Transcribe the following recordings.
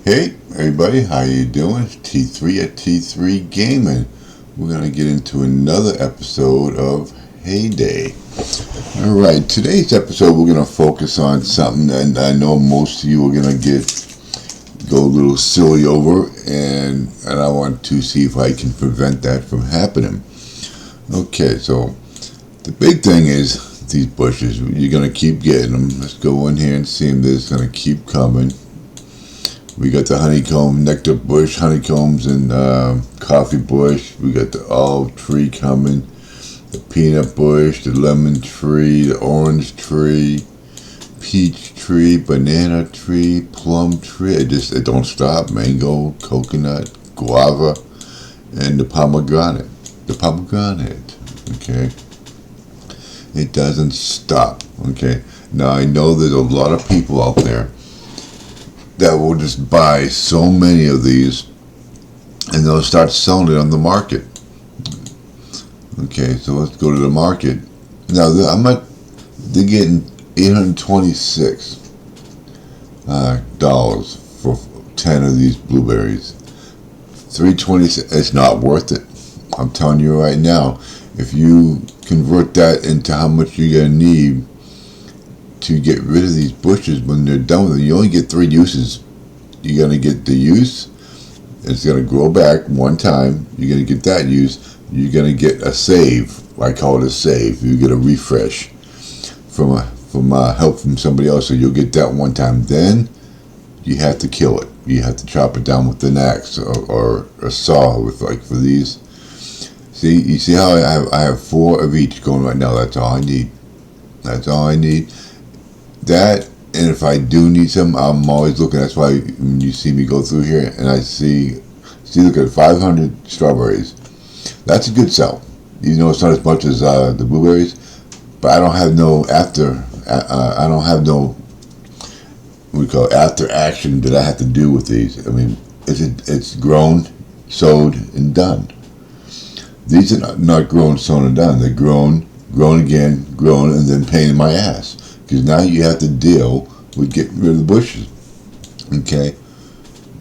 Hey everybody, how you doing? It's T3 at T3 Gaming. We're gonna get into another episode of Heyday. Alright, today's episode we're gonna focus on something that I know most of you are gonna go a little silly over, and I want to see if I can prevent that from happening. Okay, so the big thing is these bushes. You're gonna keep getting them. Let's go in here and see them. They're just gonna keep coming. We got the honeycomb, nectar bush, honeycombs, and coffee bush. We got the olive tree coming, the peanut bush, the lemon tree, the orange tree, peach tree, banana tree, plum tree. It don't stop. Mango, coconut, guava, and the pomegranate. The pomegranate. Okay. It doesn't stop. Okay. Now I know there's a lot of people out there that will just buy so many of these and they'll start selling it on the market. Okay, so let's go to the market. Now they're getting $826 dollars for 10 of these blueberries. $326, it's not worth it. I'm telling you right now, if you convert that into how much you're gonna need to get rid of these bushes when they're done with them, you only get 3 uses. You're going to get the use, it's going to grow back one time, you're going to get that use, you're going to get a save. I call it a save. You get a refresh from help from somebody else, so you'll get that one time. Then you have to kill it. You have to chop it down with an axe or a saw with, like, for these. See, you see how I have 4 of each going right now. That's all I need. That's all I need. That, and if I do need some, I'm always looking. That's why when you see me go through here and I see, look at 500 strawberries. That's a good sell. You know, it's not as much as the blueberries, but I don't have no I don't have no, what we call it, after action that I have to do with these. I mean, it's grown, sowed, and done. These are not grown, sown, and done. They're grown again, grown, and then pain in my ass. Because now you have to deal with getting rid of the bushes. Okay?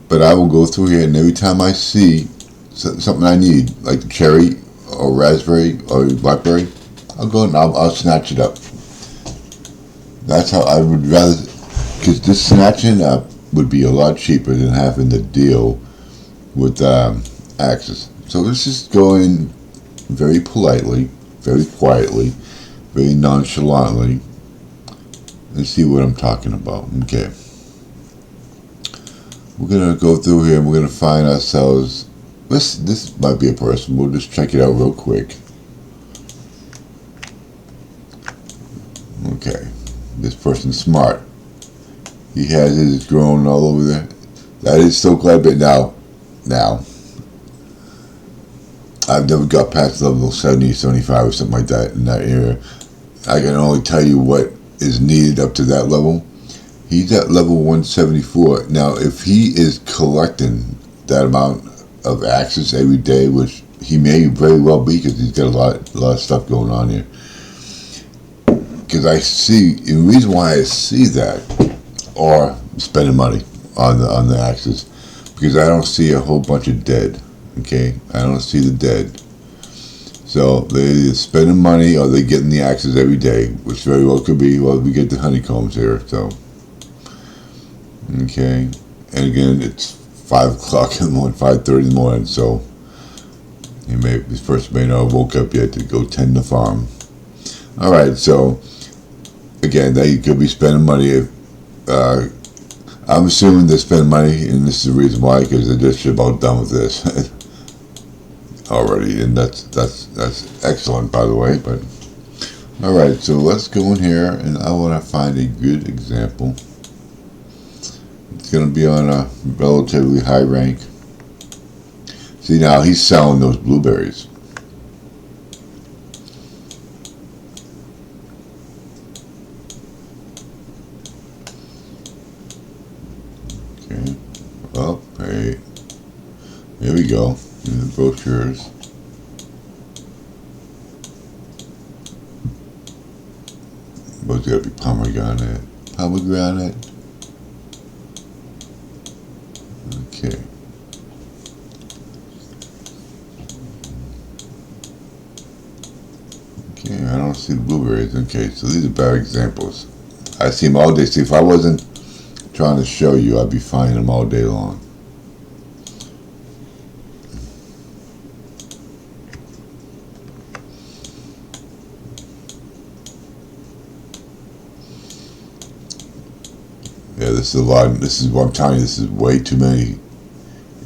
But I will go through here, and every time I see something I need, like the cherry or raspberry or blackberry, I'll go and I'll snatch it up. That's how I would rather, because this snatching up would be a lot cheaper than having to deal with axes. So let's just go in very politely, very quietly, very nonchalantly, and see what I'm talking about. Okay. We're going to go through here and we're going to find ourselves, this might be a person, we'll just check it out real quick. Okay. This person's smart. He has his growing all over there. That is so glad, but now, I've never got past level 70, 75 or something like that in that area. I can only tell you what is needed up to that level. He's at level 174. Now, if he is collecting that amount of axes every day, which he may very well be, because he's got a lot of stuff going on here. Because I see, the reason why I see that, or spending money on the axes, because I don't see a whole bunch of dead. Okay, I don't see the dead. So they're either spending money or they're getting the axes every day, which very well could be. Well, we get the honeycombs here, so. Okay, and again, it's 5 o'clock in the morning, 5:30 in the morning, so this person may not have woke up yet to go tend the farm. All right, so again, they could be spending money. I'm assuming they're spending money, and this is the reason why, because they're just about done with this. Already, and that's excellent, by the way. But all right, so let's go in here, and I want to find a good example. It's going to be on a relatively high rank. See, now he's selling those blueberries. Okay. Well, hey, here we go. In the brochures. But it's got to be pomegranate. Pomegranate. Okay. Okay, I don't see the blueberries. Okay, so these are bad examples. I see them all day. See, if I wasn't trying to show you, I'd be finding them all day long. Yeah, this is a lot. This is what I'm telling you. This is way too many.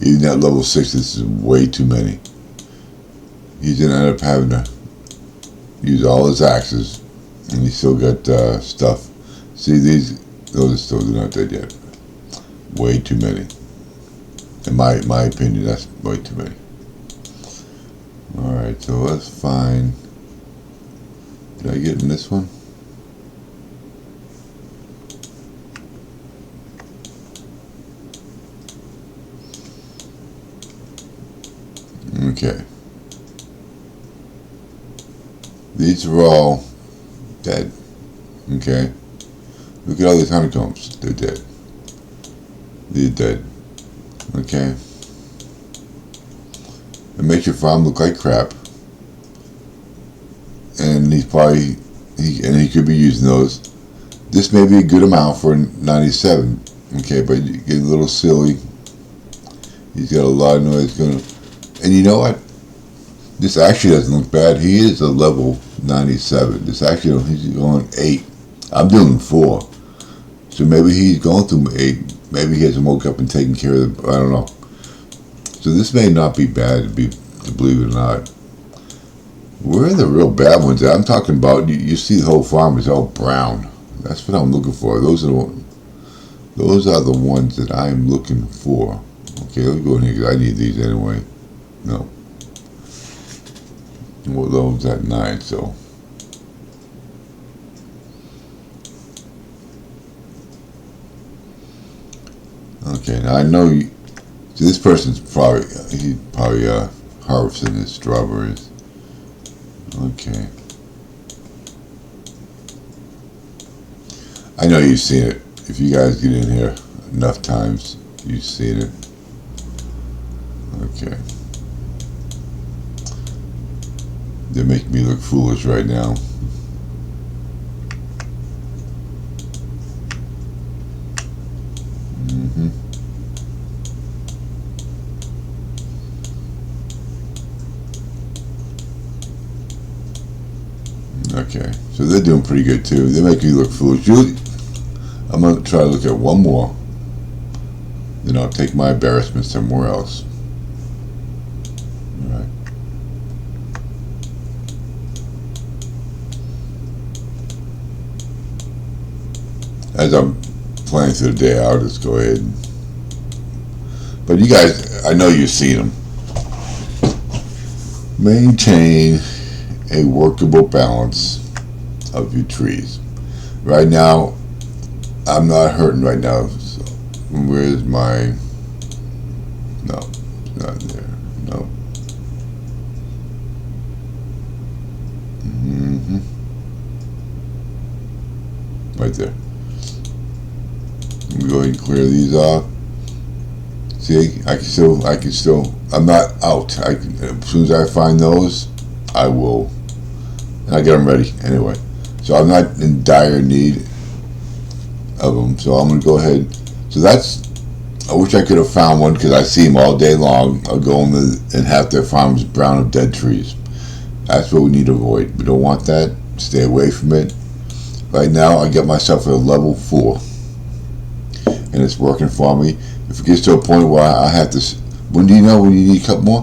Even at level 6, this is way too many. He's gonna end up having to use all his axes, and he still got stuff. See, those are still not dead yet. Way too many. In my opinion, that's way too many. All right, so let's find. Did I get in this one? Okay. These are all dead. Okay. Look at all these honeycombs. They're dead. They're dead. Okay. It makes your farm look like crap. And he could be using those. This may be a good amount for 97. Okay, but you get a little silly. He's got a lot of noise going. And you know what? This actually doesn't look bad. He is a level 97. This actually, he's going 8. I'm doing 4. So maybe he's going through 8. Maybe he hasn't woke up and taken care of the, I don't know. So this may not be bad, to believe it or not. Where are the real bad ones at? I'm talking about, you see the whole farm is all brown. That's what I'm looking for. Those are the ones that I'm looking for. Okay, let me go in here because I need these anyway. No. Well, those at 9, so. Okay, now I know see, this person's he's probably harvesting his strawberries. Okay. I know you've seen it. If you guys get in here enough times, you've seen it. Okay. They make me look foolish right now. Okay, so they're doing pretty good too. They make me look foolish. I'm going to try to look at one more. Then I'll take my embarrassment somewhere else. Alright. As I'm planning through the day, I'll just go ahead. But you guys, I know you've seen them. Maintain a workable balance of your trees. Right now, I'm not hurting right now. So where's my? No, it's not there. No. Right there. Let me go ahead and clear these off. See, I can still. I'm not out. As soon as I find those, I will. And I get them ready anyway. So I'm not in dire need of them. So I'm going to go ahead. So I wish I could have found one because I see them all day long. I'll go in and half their farms brown of dead trees. That's what we need to avoid. We don't want that. Stay away from it. Right now, I got myself at a level 4. And it's working for me. If it gets to a point where I have to. When do you know when you need a couple more?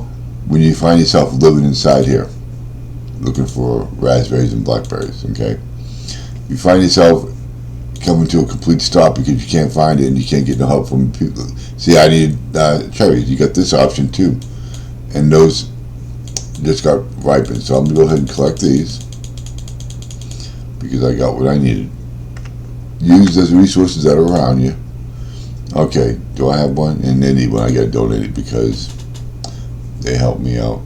When you find yourself living inside here, looking for raspberries and blackberries, okay? You find yourself coming to a complete stop because you can't find it and you can't get no help from people. See, I need cherries. You got this option too. And those just got ripened. So I'm going to go ahead and collect these because I got what I needed. Use those resources that are around you. Okay, do I have one? And they need one. I got to donate it because they helped me out.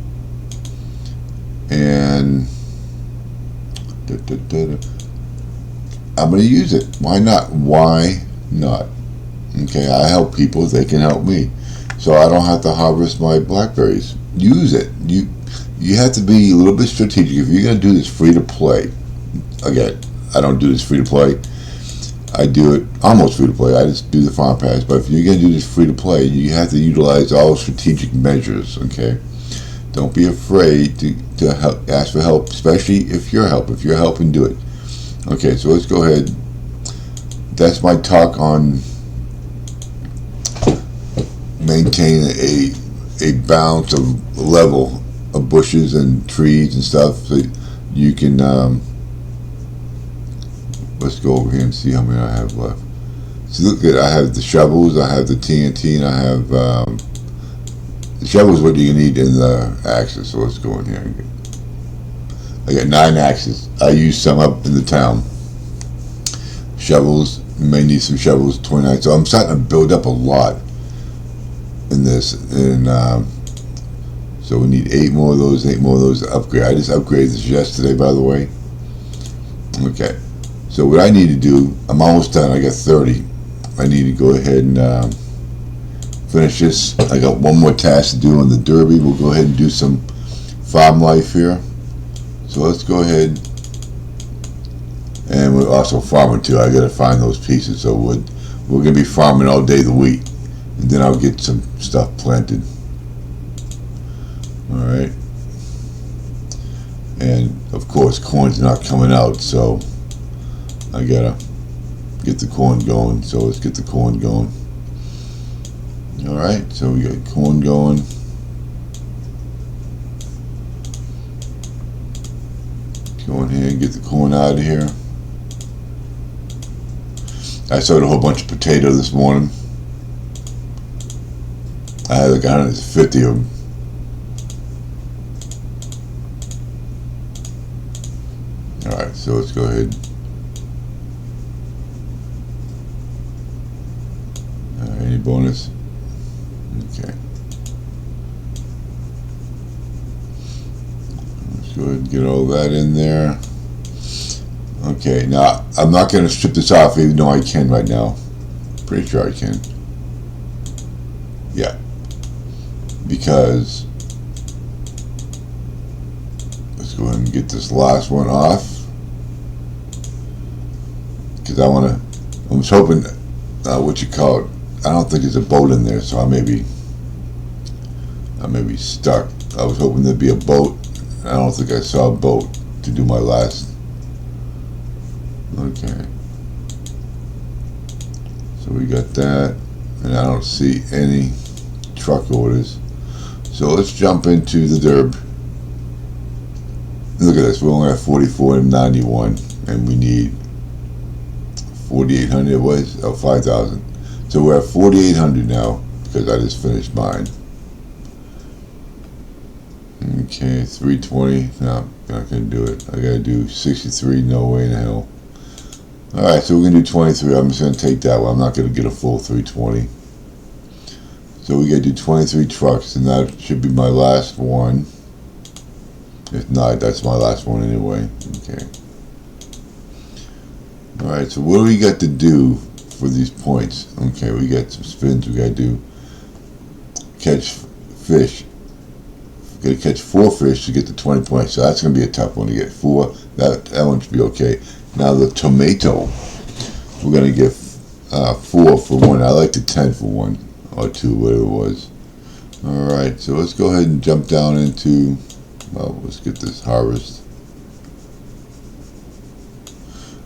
And I'm going to use it. Why not? Why not? Okay, I help people. They can help me. so I don't have to harvest my blackberries. Use it. You have to be a little bit strategic. If you're going to do this free to play, again, I don't do this free to play. I do it almost free to play. I just do the farm pass. But if you're going to do this free to play, you have to utilize all strategic measures. Okay, don't be afraid to help, ask for help, especially if you're helping, do it. Okay, so let's go ahead. That's my talk on maintaining a balance of level of bushes and trees and stuff, so you can let's go over here and see how many I have left. See, look at, I have the shovels, I have the TNT, and I have the shovels. What you need in the axes. So let's go in here. I got 9 axes. I used some up in the town. Shovels, you may need some shovels. 29. So I'm starting to build up a lot in this, and so we need 8 more of those. 8 more of those to upgrade. I just upgraded this yesterday, by the way. Okay. So what I need to do, I'm almost done. I got 30. I need to go ahead and finish this. I got one more task to do on the derby. We'll go ahead and do some farm life here. So let's go ahead, and we're also farming too. I got to find those pieces. So we're gonna be farming all day of the week, and then I'll get some stuff planted. All right. And of course, corn's not coming out, so I gotta get the corn going. So let's get the corn going. All right, so we got corn going. Go in here and get the corn out of here. I sowed a whole bunch of potatoes this morning. I had like 150 of them. All right, so let's go ahead. Any bonus? Okay. Let's go ahead and get all that in there. Okay, now I'm not going to strip this off, even though I can right now. Pretty sure I can. Yeah. Because let's go ahead and get this last one off. Because I was hoping, what you call it, I don't think there's a boat in there, so I may be stuck. I was hoping there'd be a boat. I don't think I saw a boat to do my last. Okay. So we got that, and I don't see any truck orders. So let's jump into the derb. Look at this. We only have 4491, and we need 4,800. It was 5,000. So we're at 4,800 now because I just finished mine. Okay, 320. No, not gonna do it. I gotta do 63. No way in hell. All right, so we're gonna do 23. I'm just gonna take that one. I'm not gonna get a full 320. So we gotta do 23 trucks, and that should be my last one. If not, that's my last one anyway. Okay. All right. So what do we got to do for these points? Okay, we got some spins we gotta do. Catch fish. We gotta catch 4 fish to get to 20 points. So that's gonna be a tough one to get 4. That one should be okay. Now the tomato, we're gonna get 4 for 1. I like the 10 for 1 or 2, whatever it was. All right, so let's go ahead and jump down into. Well, let's get this harvest.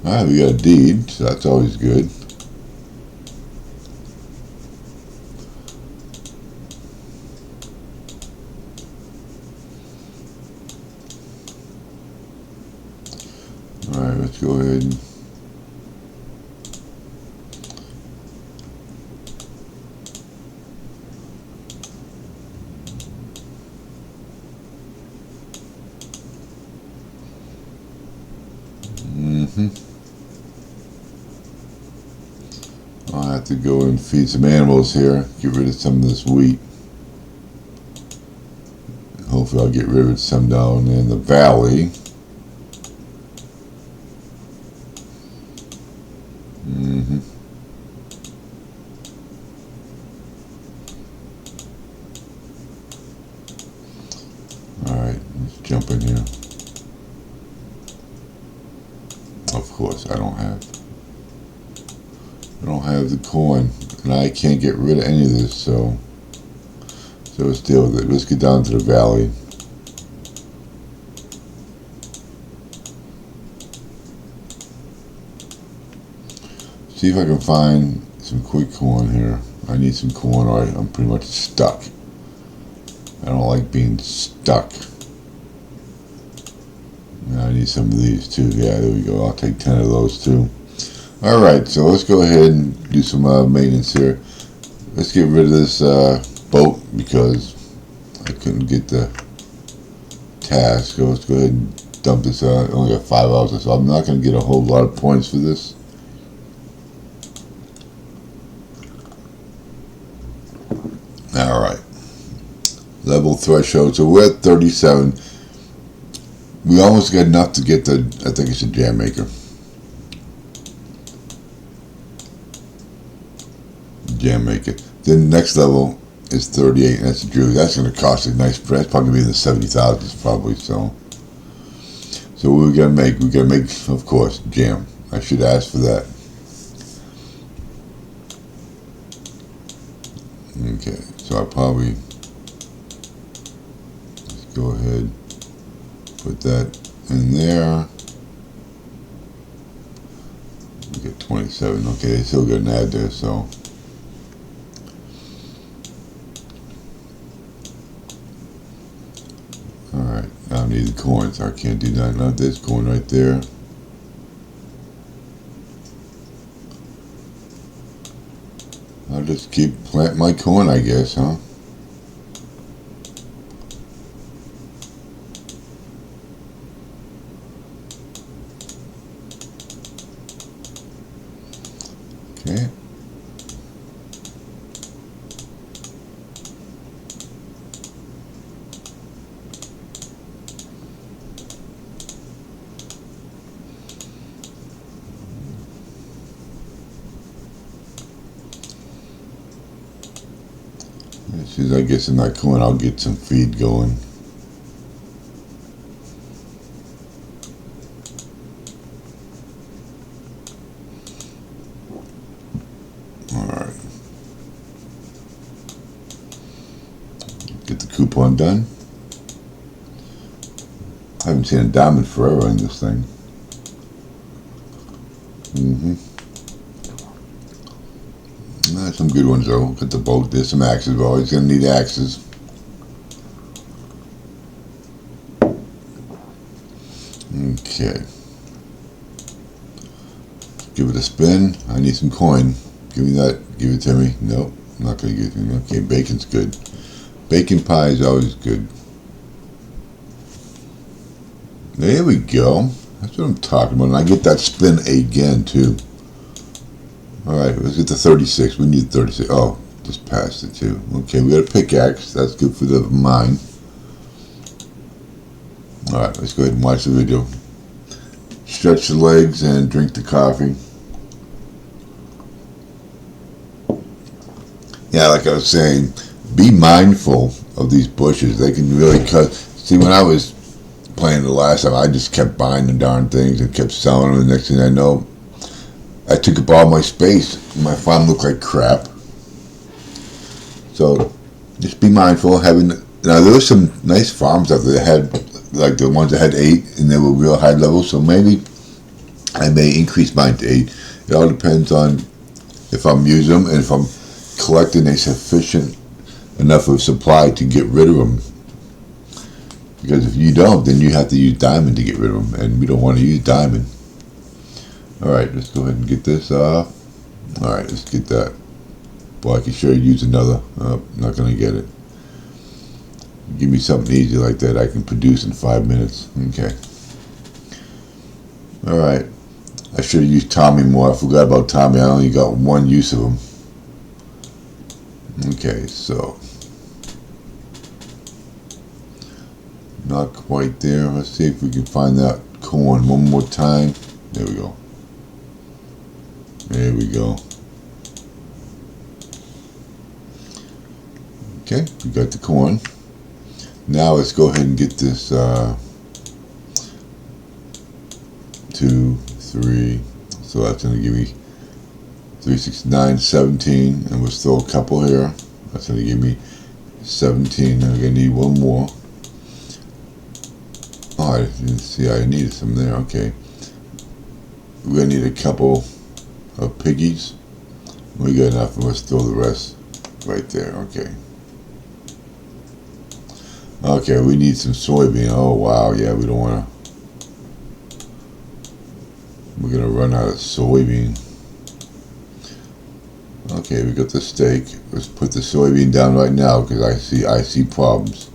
All right, we got a deed, so that's always good. All right, let's go ahead and I'll have to go and feed some animals here, get rid of some of this wheat. Hopefully I'll get rid of some down in the valley. course, I don't have the coin, and I can't get rid of any of this. So let's deal with it. Let's get down to the valley. See if I can find some quick corn here. I need some corn or I'm pretty much stuck. I don't like being stuck. I need some of these too. Yeah, there we go. I'll take 10 of those too. Alright, so let's go ahead and do some maintenance here. Let's get rid of this boat because I couldn't get the task. So let's go ahead and dump this out. I only got 5 hours, so I'm not going to get a whole lot of points for this. Alright. Level threshold. So we're at 37. We almost got enough to get the, I think it's a jam maker. Jam maker. Then the next level is 38, and that's a Drew. That's going to cost a nice price. Probably going to be in the 70,000s probably. So what we're going to make? We're going to make, of course, jam. I should ask for that. Okay, so I probably, let's go ahead, put that in there. We get 27. Okay, they still got an ad there, so. Alright, I don't need the coins. I can't do that. Not this coin right there. I'll just keep planting my corn, I guess, huh? Okay. As soon as I get some of that corn, I'll get some feed going. Alright. Get the coupon done. I haven't seen a diamond forever in this thing. Some good ones though. Got the boat. There's some axes. We're always going to need axes. Okay. Give it a spin. I need some coin. Give me that. Give it to me. Nope. I'm not going to give it to me. Okay, bacon's good. Bacon pie is always good. There we go. That's what I'm talking about. And I get that spin again too. Alright, let's get to 36. We need 36. Oh, just passed it too. Okay, we got a pickaxe. That's good for the mine. Alright, let's go ahead and watch the video. Stretch the legs and drink the coffee. Yeah, like I was saying, be mindful of these bushes. They can really cut. See, when I was playing the last time, I just kept buying the darn things and kept selling them. The next thing I know, I took up all my space. My farm looked like crap. So just be mindful. Now there were some nice farms out there that had, like the ones that had 8 and they were real high level. So maybe I may increase mine to 8. It all depends on if I'm using them and if I'm collecting a sufficient enough of supply to get rid of them. Because if you don't, then you have to use diamond to get rid of them, and we don't want to use diamond. Alright, let's go ahead and get this off. Alright, let's get that. Well, I can sure use another. Oh, not going to get it. Give me something easy like that I can produce in 5 minutes. Okay. Alright. I should have used Tommy more. I forgot about Tommy. I only got one use of him. Okay, so. Not quite there. Let's see if we can find that corn one more time. There we go. There we go. Okay, we got the corn. Now let's go ahead and get this to 3. So that's going to give me 3, 6, 9, 17. And we'll throw a couple here. That's going to give me 17. And we're going to need one more. Oh, I didn't see I needed some there. Okay. We're going to need a couple of piggies. We got enough. Let's throw the rest right there. Okay. Okay, we need some soybean. Oh, wow. Yeah, we don't want to. We're going to run out of soybean. Okay, we got the steak. Let's put the soybean down right now because I see problems.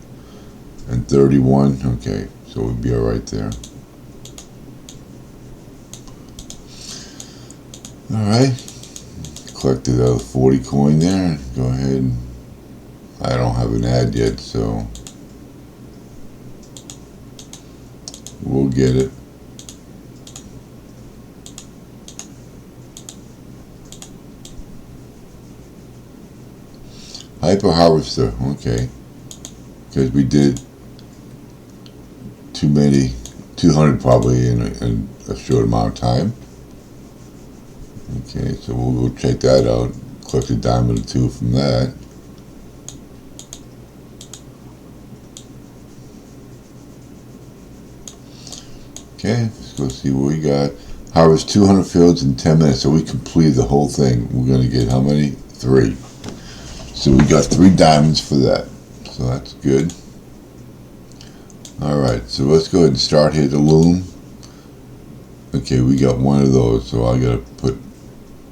And 31. Okay, so we'll be all right there. All right. Collected a 40 coin there. Go ahead. I don't have an ad yet, so we'll get it. Hyper harvester, okay. Because we did too many, 200 probably in a short amount of time. Okay, so we'll go check that out. Collect a diamond or 2 from that. Okay, let's go see what we got. Harvest 200 fields in 10 minutes. So we completed the whole thing. We're going to get how many? 3. So we got 3 diamonds for that. So that's good. Alright, so let's go ahead and start here the loom. Okay, we got 1 of those. So I got to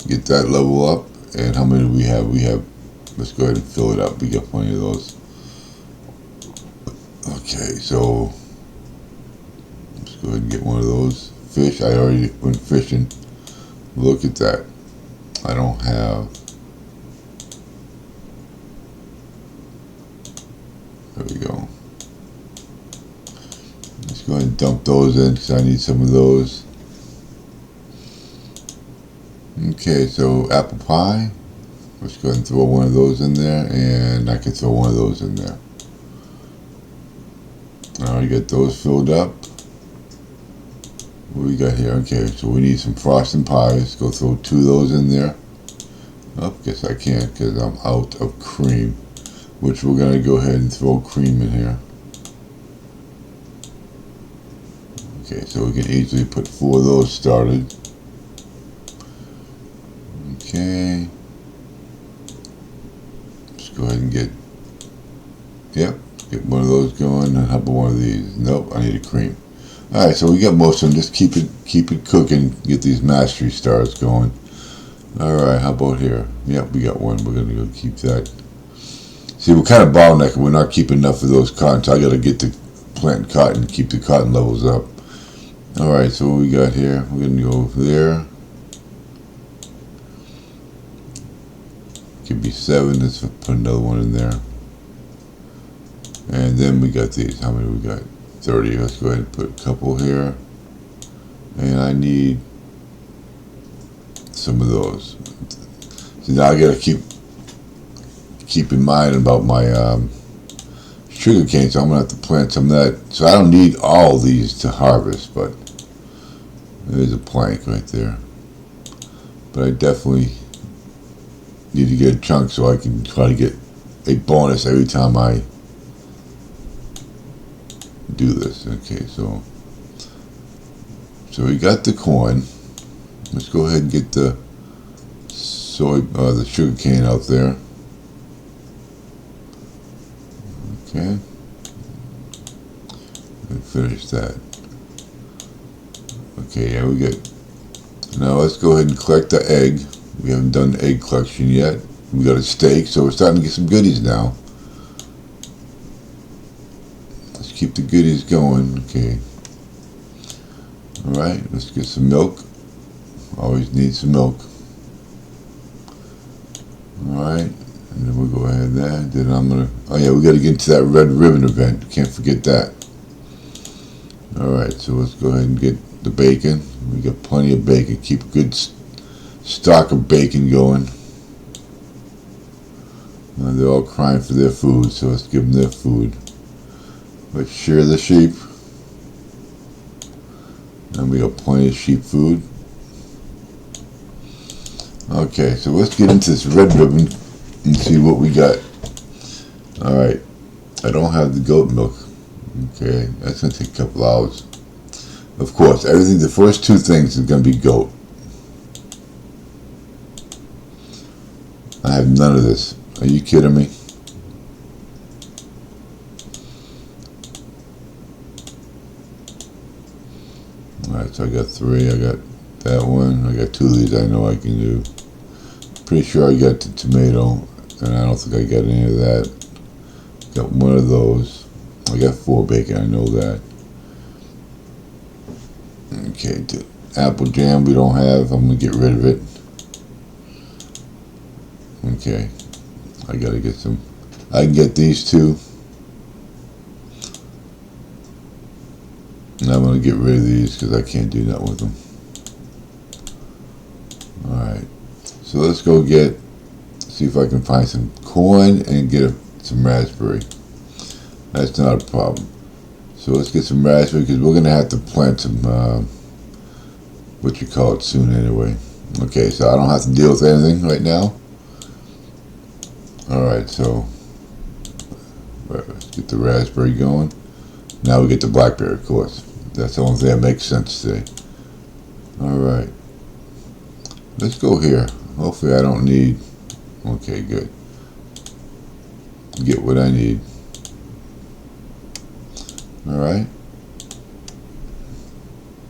get that level up. And how many do we have? Let's go ahead and fill it up. We got plenty of those. Okay, so let's go ahead and get 1 of those. Fish, I already went fishing. Look at that. I don't have. There we go. Let's go ahead and dump those in because I need some of those. Okay, so apple pie. Let's go ahead and throw 1 of those in there, and I can throw 1 of those in there. I already got those filled up. What we got here? Okay, so we need some frosting pies. Go throw 2 of those in there. Oh, guess I can't because I'm out of cream. Which we're going to go ahead and throw cream in here. Okay, so we can easily put 4 of those started. Okay. Let's go ahead and get 1 of those going. And how about 1 of these? Nope, I need a cream. Alright, so we got most of them. Just keep it cooking. Get these mastery stars going. Alright, how about here? Yep, we got 1. We're going to go keep that. See, we're kind of bottlenecking. We're not keeping enough of those cotton. So I got to get to planting cotton and keep the cotton levels up. Alright, so what we got here? We're going to go over there. Could be 7. Let's put another 1 in there. And then we got these. How many we got? 30. Let's go ahead and put a couple here. And I need some of those. So now I got to keep in mind about my sugar cane. So I'm going to have to plant some of that. So I don't need all these to harvest, but there's a plank right there. But I definitely need to get a chunk so I can try to get a bonus every time I do this. Okay, so we got the corn. Let's go ahead and get the the sugar cane out there. Okay, and finish that. Okay, yeah, we get. Now let's go ahead and collect the egg. We haven't done the egg collection yet. We got a steak, so we're starting to get some goodies now. Let's keep the goodies going. Okay. Alright, let's get some milk. Always need some milk. Alright, and then we'll go ahead and that. Then I'm gonna. Oh yeah, we gotta get into that red ribbon event. Can't forget that. Alright, so let's go ahead and get the bacon. We got plenty of bacon. Keep a good stock of bacon going. They're all crying for their food, so let's give them their food. Let's share the sheep. And we got plenty of sheep food. Okay, so let's get into this red ribbon and see what we got. Alright, I don't have the goat milk. Okay, that's going to take a couple hours. Of course, everything, the first two things is going to be goat. I have none of this. Are you kidding me? Alright, so I got three. I got that one. I got two of these I know I can do. Pretty sure I got the tomato, and I don't think I got any of that. Got one of those. I got 4 bacon, I know that. Okay, the apple jam we don't have. I'm going to get rid of it. Okay, I got to get some. I can get these two. And I'm going to get rid of these because I can't do that with them. Alright, so let's go see if I can find some corn and get some raspberry. That's not a problem. So let's get some raspberry because we're going to have to plant some, what you call it, soon anyway. Okay, so I don't have to deal with anything right now. Alright, so let's get the raspberry going. Now we get the blackberry, of course. That's the only thing that makes sense today. Alright. Let's go here. Hopefully I don't need... Okay, good. Get what I need. Alright.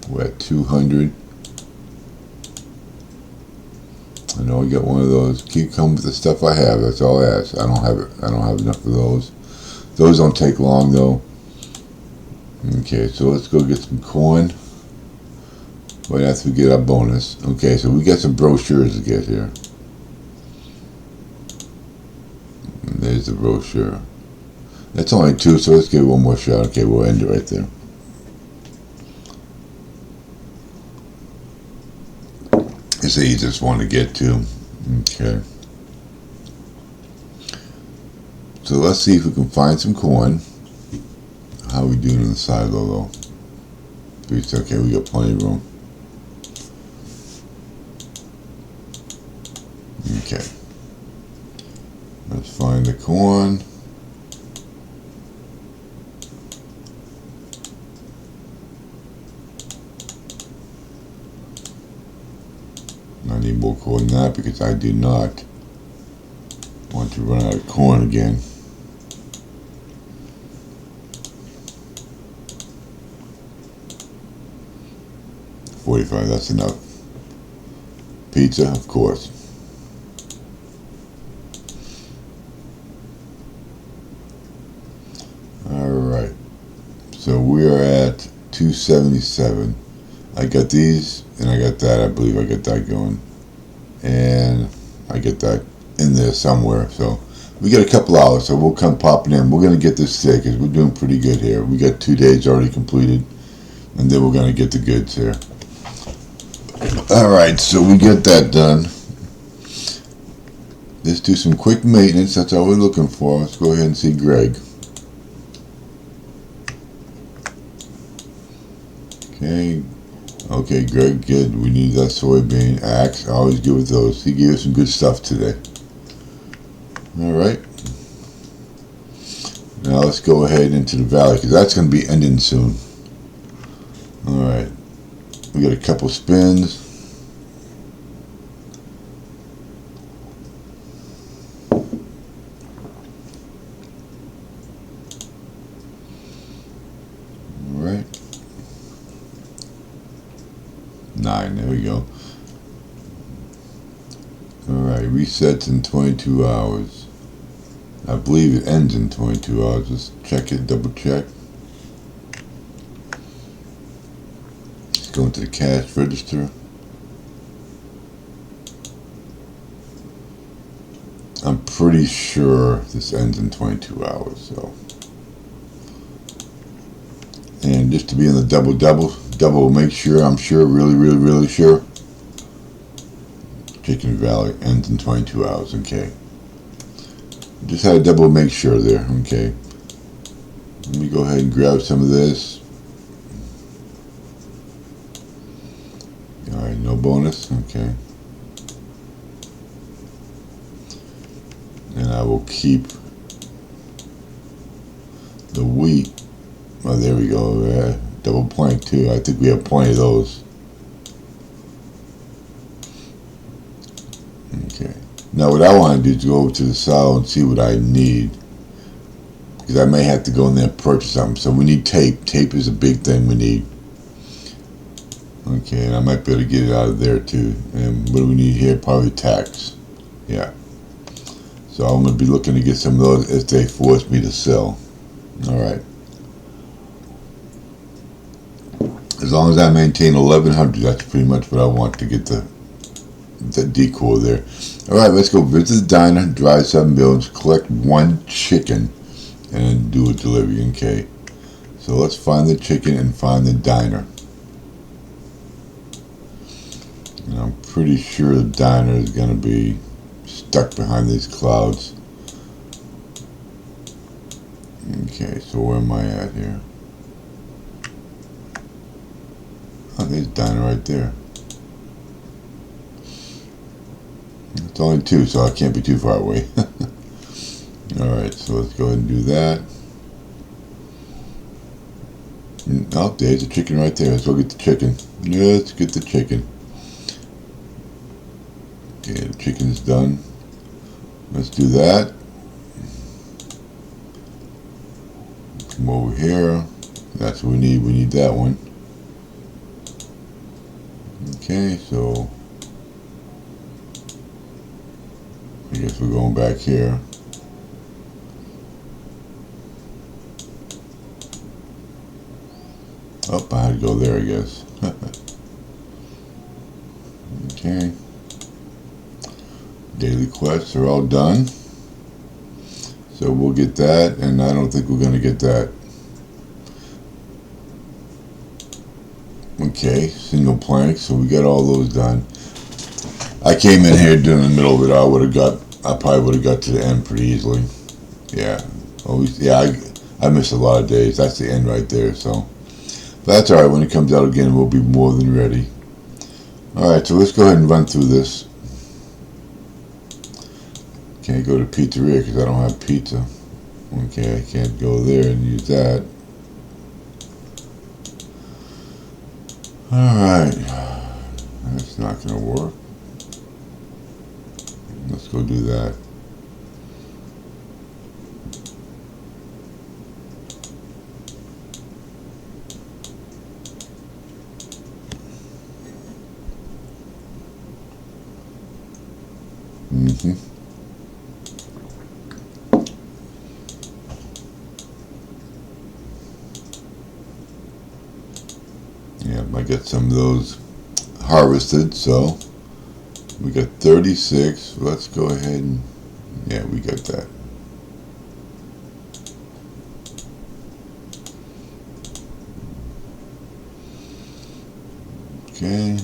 We're at 200. I know I got one of those. Keep coming with the stuff I have. That's all I ask. I don't have it. I don't have enough of those. Those don't take long though. Okay, so let's go get some corn. Right after we get our bonus. Okay, so we got some brochures to get here. And there's the brochure. That's only 2, so let's give it one more shot. Okay, we'll end it right there. It's the easiest one to get to. Okay. So let's see if we can find some corn. How are we doing on the silo though? It's okay, we got plenty of room. Okay. Let's find the corn. I need more corn than that because I do not want to run out of corn again. $45, that's enough. Pizza, of course. Alright. So we're at 277. I got these, and I got that. I believe I got that going. And I get that in there somewhere. So we got a couple hours, so we'll come popping in. We're going to get this today because we're doing pretty good here. We got 2 days already completed, and then we're going to get the goods here. Alright, so we get that done. Let's do some quick maintenance. That's all we're looking for. Let's go ahead and see Greg. Okay, Greg, good. We need that soybean axe. Always good with those. He gave us some good stuff today. Alright. Now let's go ahead into the valley because that's going to be ending soon. Alright. We got a couple spins. Alright. 9, there we go. Alright, resets in 22 hours. I believe it ends in 22 hours. Let's check it, double check. Let's go into the cash register. I'm pretty sure this ends in 22 hours, so. And just to be in the double make sure, I'm sure, really sure. Chicken Valley ends in 22 hours, okay. Just had a double make sure there, okay. Let me go ahead and grab some of this. Alright, no bonus, okay. I will keep the wheat. Oh, there we go. Double plank too. I think we have plenty of those. Okay. Now what I want to do is go over to the silo and see what I need, because I may have to go in there and purchase something. So we need tape. Tape is a big thing we need. Okay, and I might be able to get it out of there too. And what do we need here? Probably tacks. Yeah. So I'm going to be looking to get some of those if they force me to sell. Alright. As long as I maintain 1100, that's pretty much what I want to get the decor there. Alright, let's go visit the diner, drive 7 buildings, collect 1 chicken, and then do a delivery. Okay. So let's find the chicken and find the diner. And I'm pretty sure the diner is going to be stuck behind these clouds. Okay, so where am I at here? Oh, there's the diner right there. It's only 2, so I can't be too far away. Alright, so let's go ahead and do that. Oh, there's a chicken right there. Let's go get the chicken. Let's get the chicken. Okay, the chicken's done. Let's do that. Come over here. That's what we need. We need that one. Okay, so I guess we're going back here. Oh, I had to go there, I guess. Okay. Daily quests are all done. So we'll get that, and I don't think we're going to get that. Okay, single plank, so we got all those done. I came in here during the middle of it. I probably would have got to the end pretty easily. Yeah. Always, yeah, I missed a lot of days. That's the end right there, so. But that's alright. When it comes out again, we'll be more than ready. Alright, so let's go ahead and run through this. Can't go to pizzeria because I don't have pizza. Okay, I can't go there and use that. Alright. That's not going to work. Let's go do that. Yeah, I got some of those harvested, so we got 36. Let's go ahead and, yeah, we got that. Okay.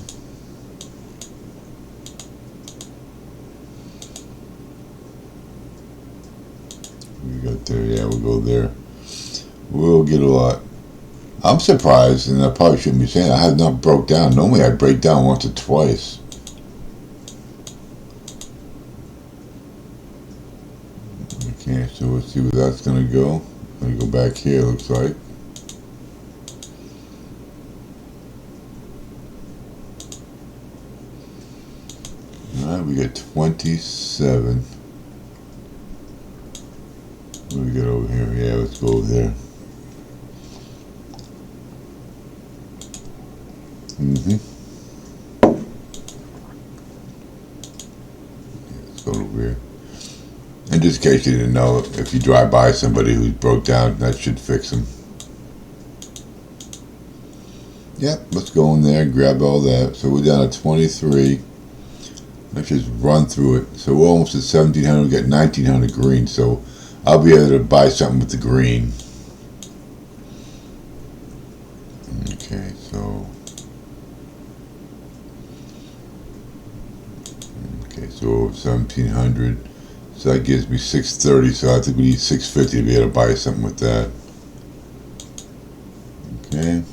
We got there, yeah, we'll go there. We'll get a lot. I'm surprised, and I probably shouldn't be saying, I have not broke down. Normally I break down once or twice. Okay, so let's see where that's going to go. I'm going to go back here, looks like. Alright, we got 27. What do we got over here? Yeah, let's go over there. Let's go over here. And just in case you didn't know, if you drive by somebody who's broke down, that should fix them. Yep, let's go in there and grab all that. So we're down to 23. Let's just run through it. So we're almost at 1,700. We got 1,900 green. So I'll be able to buy something with the green. Okay, so. Okay, so 1,700. So that gives me 630. So I think we need 650 to be able to buy something with that. Okay.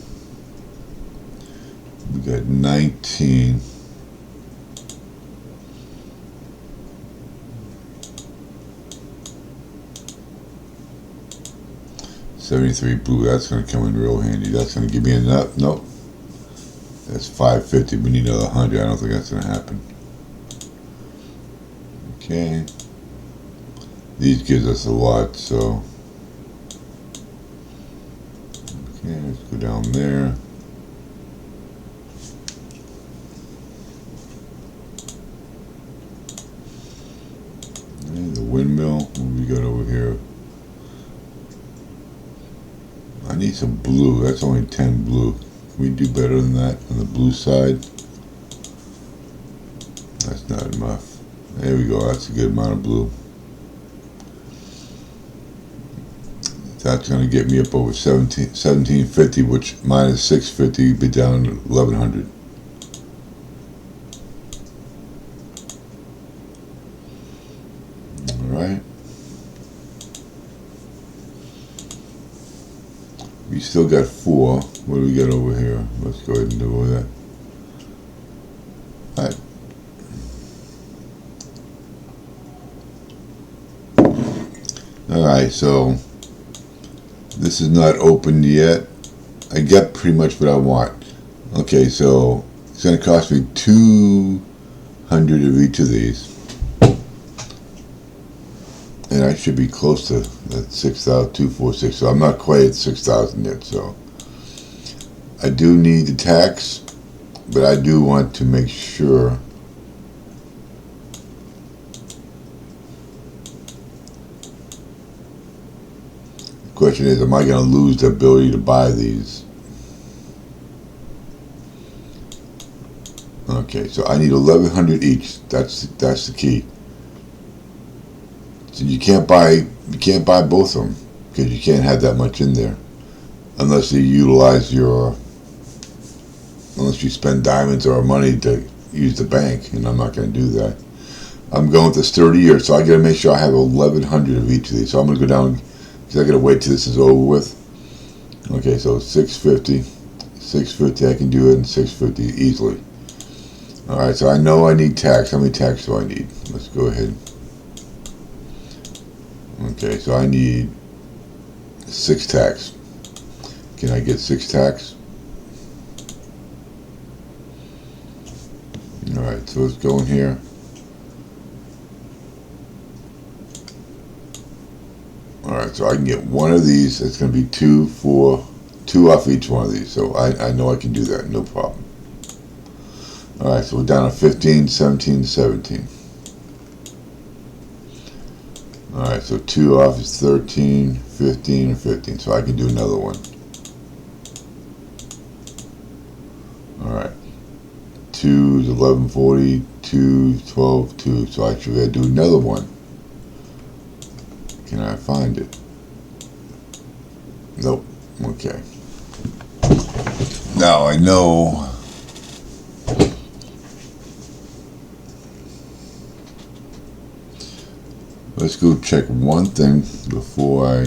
We got 19. 73 blue. That's going to come in real handy. That's going to give me enough. Nope. That's 550. We need another 100. I don't think that's going to happen. Okay. These gives us a lot, so. Okay, let's go down there. And the windmill. What we got over here? I need some blue. That's only 10 blue. Can we do better than that on the blue side? That's not enough. There we go. That's a good amount of blue. That's going to get me up over 1750, which minus 650 would be down to 1100. Alright. We still got 4. What do we got over here? Let's go ahead and do that. Alright, so this is not open yet. I get pretty much what I want. Okay, so it's going to cost me 200 of each of these. And I should be close to that 6,246. So I'm not quite at 6,000 yet. So I do need the tax, but I do want to make sure. The question is, am I going to lose the ability to buy these? Okay, so I need 1,100 each. That's the key. So you can't buy both of them because you can't have that much in there unless you utilize unless you spend diamonds or money to use the bank, and I'm not going to do that. I'm going with this 30 years, so I got to make sure I have 1,100 of each of these. So I'm going to go down because I got to wait till this is over with. Okay, so 650, 650. I can do it in 650 easily. All right, so I know I need tax. How many tax do I need? Let's go ahead. Okay, so I need 6 tax. Can I get 6 tax? Alright, so let's go in here. Alright, so I can get one of these. It's going to be 2 off each one of these. So I know I can do that, no problem. Alright, so we're down to 15, 17, 17. Alright, so 2 off is 13, 15, and 15. So I can do another one. Alright. 2 is 1140, 2, 12, 2. So I should do another one. Can I find it? Nope. Okay. Now I know. Let's go check one thing before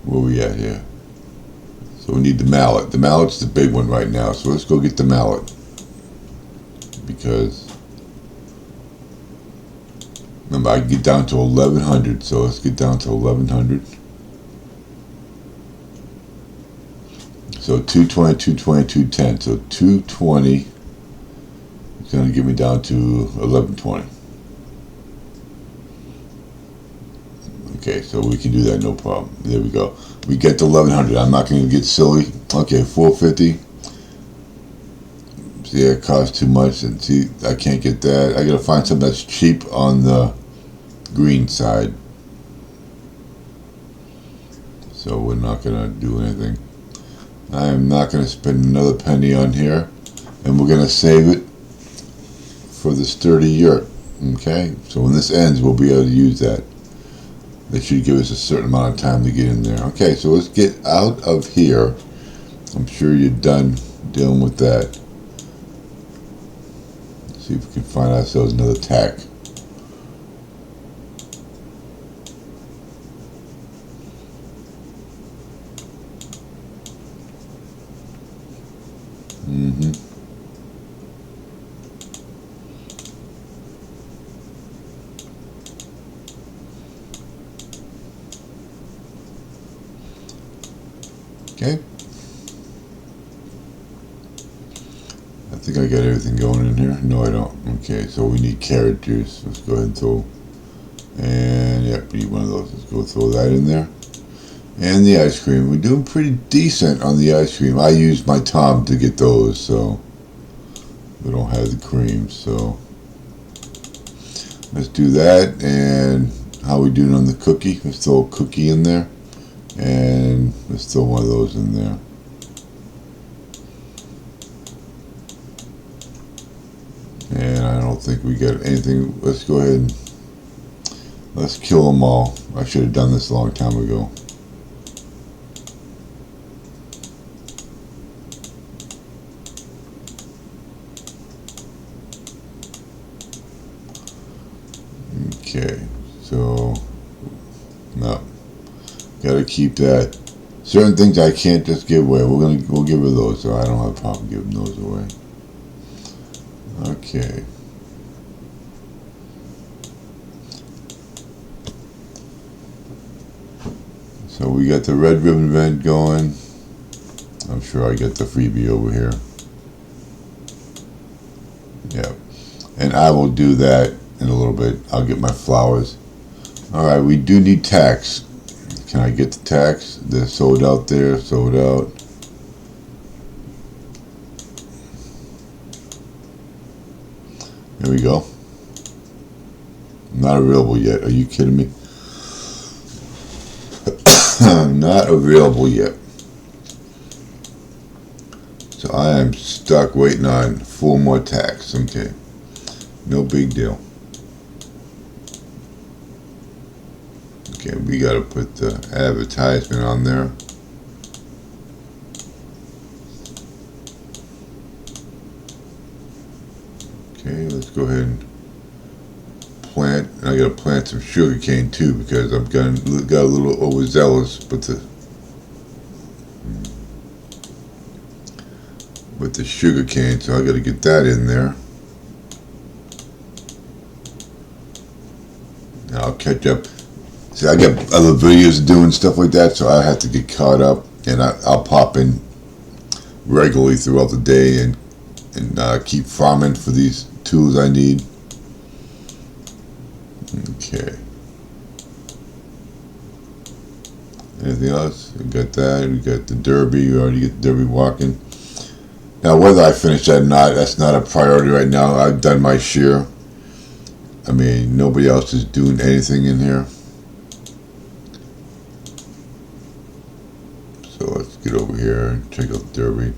where we at here? So we need the mallet. The mallet's the big one right now. So let's go get the mallet. Because, remember, I can get down to 1,100. So let's get down to 1,100. So 220, 220, 210. So 220 is going to get me down to 1120. Okay, so we can do that, no problem. There we go. We get to 1,100. I'm not going to get silly. Okay, 450. See, it costs too much, and see, I can't get that. I got to find something that's cheap on the green side. So we're not going to do anything. I am not going to spend another penny on here, and we're going to save it for this 30 yurt. Okay, so when this ends, we'll be able to use that. They should give us a certain amount of time to get in there. Okay, so let's get out of here. I'm sure you're done dealing with that. Let's see if we can find ourselves another tack. Okay. I think I got everything going in here. No, I don't. Okay, so we need carrot juice. Let's go ahead and throw. And yep, need one of those. Let's go throw that in there. And the ice cream. We're doing pretty decent on the ice cream. I used my Tom to get those, so we don't have the cream. So let's do that. And how we doing on the cookie? Let's throw a cookie in there. And let's throw one of those in there. And I don't think we got anything. Let's go ahead and let's kill them all. I should have done this a long time ago. Okay, so no, gotta keep that. Certain things I can't just give away. We'll give her those, so I don't have a problem giving those away. Okay. So we got the red ribbon event going. I'm sure I get the freebie over here. Yeah, and I will do that in a little bit. I'll get my flowers. All right, we do need tax. Can I get the tax? They're sold out there, sold out. There we go. Not available yet. Are you kidding me? Not available yet. So I am stuck waiting on 4 more tax. Okay. No big deal. Okay, we got to put the advertisement on there. Okay, let's go ahead and plant. And I got to plant some sugar cane too because I've got a little overzealous with the sugar cane, so I got to get that in there. And I'll catch up. See, I got other videos doing stuff like that, so I have to get caught up, and I'll pop in regularly throughout the day and keep farming for these tools I need. Okay. Anything else? We got that. We got the derby. We already get the derby walking. Now, whether I finish that or not, that's not a priority right now. I've done my share. I mean, nobody else is doing anything in here. So let's get over here and check out the derby.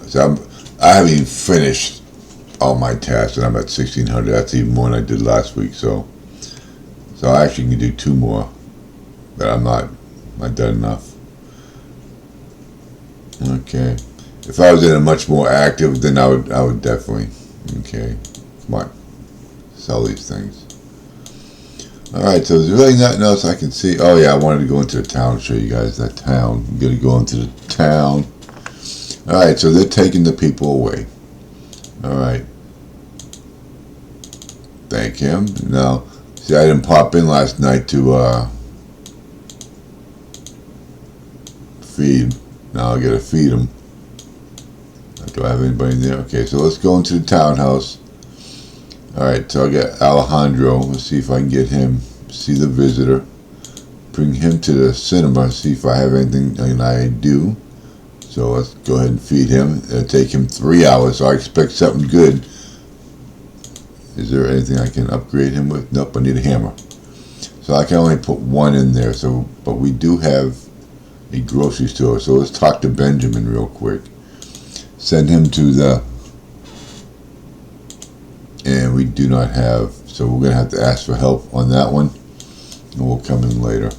So I haven't even finished all my tasks, and I'm at 1,600. That's even more than I did last week. So I actually can do 2 more, but I'm not done enough. Okay. If I was in a much more active, then I would definitely. Okay. Come on. Sell these things. Alright, so there's really nothing else I can see. Oh yeah, I wanted to go into the town and show you guys that town. I'm going to go into the town. Alright, so they're taking the people away. Alright. Thank him. Now, see, I didn't pop in last night to feed. Now I gotta feed them. Do I have anybody in there? Okay, so let's go into the townhouse. Alright, so I'll get Alejandro. Let's see if I can get him. See the visitor. Bring him to the cinema. See if I have anything, and I do. So let's go ahead and feed him. It'll take him 3 hours, so I expect something good. Is there anything I can upgrade him with? Nope, I need a hammer. So I can only put 1 in there. So, but we do have a grocery store. So let's talk to Benjamin real quick. Send him to the... And we do not have... So we're going to have to ask for help on that one. And we'll come in later.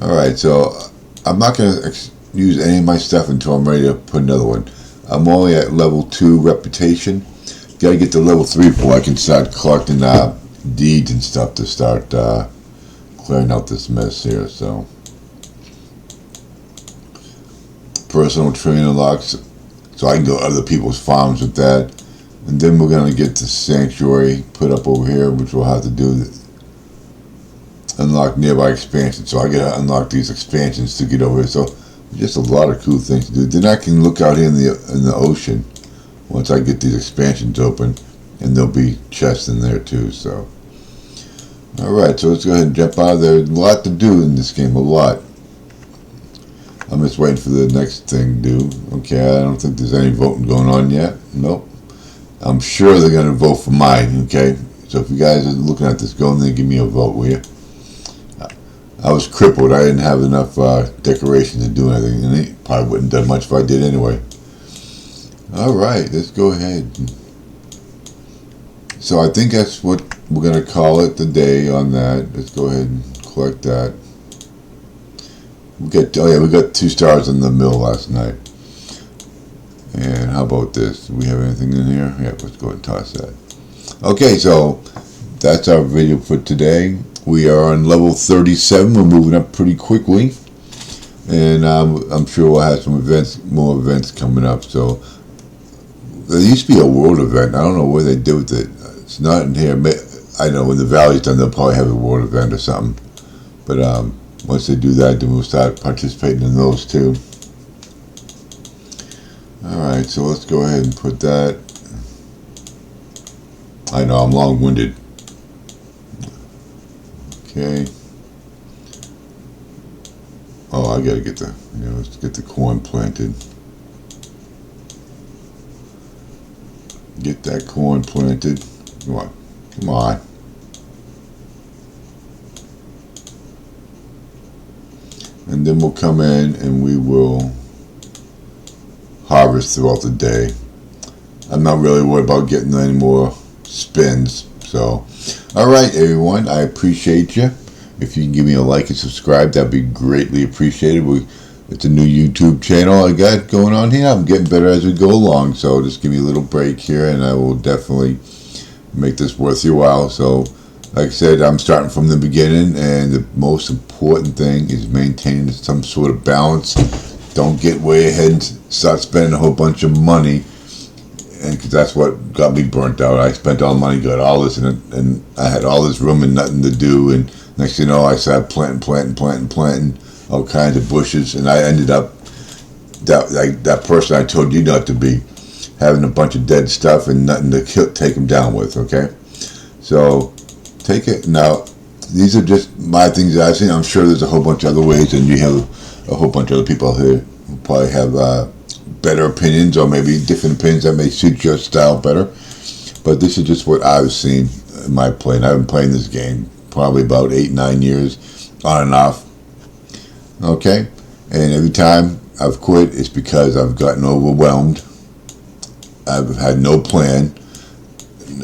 Alright, so I'm not going to use any of my stuff until I'm ready to put another one. I'm only at level 2 reputation. Got to get to level 3 before I can start collecting deeds and stuff to start clearing out this mess here. So personal training locks, so I can go to other people's farms with that. And then we're going to get the sanctuary put up over here, which we'll have to do. Unlock nearby expansions. So I got to unlock these expansions to get over here. So Just a lot of cool things to do. Then I can look out here in the ocean once I get these expansions open, and there'll be chests in there too. So, all right, so let's go ahead and jump out of there. There's a lot to do in this game, a lot. I'm just waiting for the next thing to do. Okay, I don't think there's any voting going on yet. Nope. I'm sure they're going to vote for mine, okay? So if you guys are looking at this, go in there and give me a vote, will you? I was crippled. I didn't have enough decoration to do anything, and it probably wouldn't have done much if I did anyway. All right, let's go ahead. So I think that's what we're going to call it the day on that. Let's go ahead and collect that. We got 2 stars in the mill last night. And how about this? Do we have anything in here? Yeah, let's go ahead and toss that. Okay, so that's our video for today. We are on level 37. We're moving up pretty quickly, and I'm sure we'll have some more events coming up. So there used to be a world event. I don't know what they did with it. It's not in here. I know when the valley's done, they'll probably have a world event or something. But once they do that, then we'll start participating in those too. All right, so let's go ahead and put that. I know I'm long-winded. Okay. Oh, I gotta get let's get the corn planted. Get that corn planted. Come on, come on. And then we'll come in and we will harvest throughout the day. I'm not really worried about getting any more spins. So, all right, everyone, I appreciate you. If you can give me a like and subscribe, that'd be greatly appreciated. It's a new YouTube channel I got going on here. I'm getting better as we go along, so just give me a little break here, and I will definitely make this worth your while. So, like I said, I'm starting from the beginning, and the most important thing is maintaining some sort of balance. Don't get way ahead and start spending a whole bunch of money. And because that's what got me burnt out. I spent all the money, got all this in it, and I had all this room and nothing to do. And next thing you know, I started planting all kinds of bushes, and I ended up that person I told you not to be, having a bunch of dead stuff and nothing to take them down with. Okay, so take it now. These are just my things that I've seen. I'm sure there's a whole bunch of other ways, and you have a whole bunch of other people here who probably have better opinions, or maybe different opinions that may suit your style better. But this is just what I've seen in my playing. I've been playing this game probably about 8-9 years on and off. Okay, and every time I've quit, it's because I've gotten overwhelmed. I've had no plan.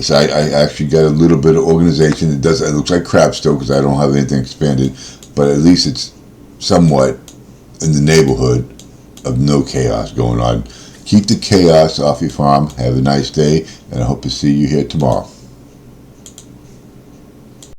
So I actually got a little bit of organization. It looks like crap still because I don't have anything expanded, but at least it's somewhat in the neighborhood of no chaos going on. Keep the chaos off your farm. Have a nice day, and I hope to see you here tomorrow.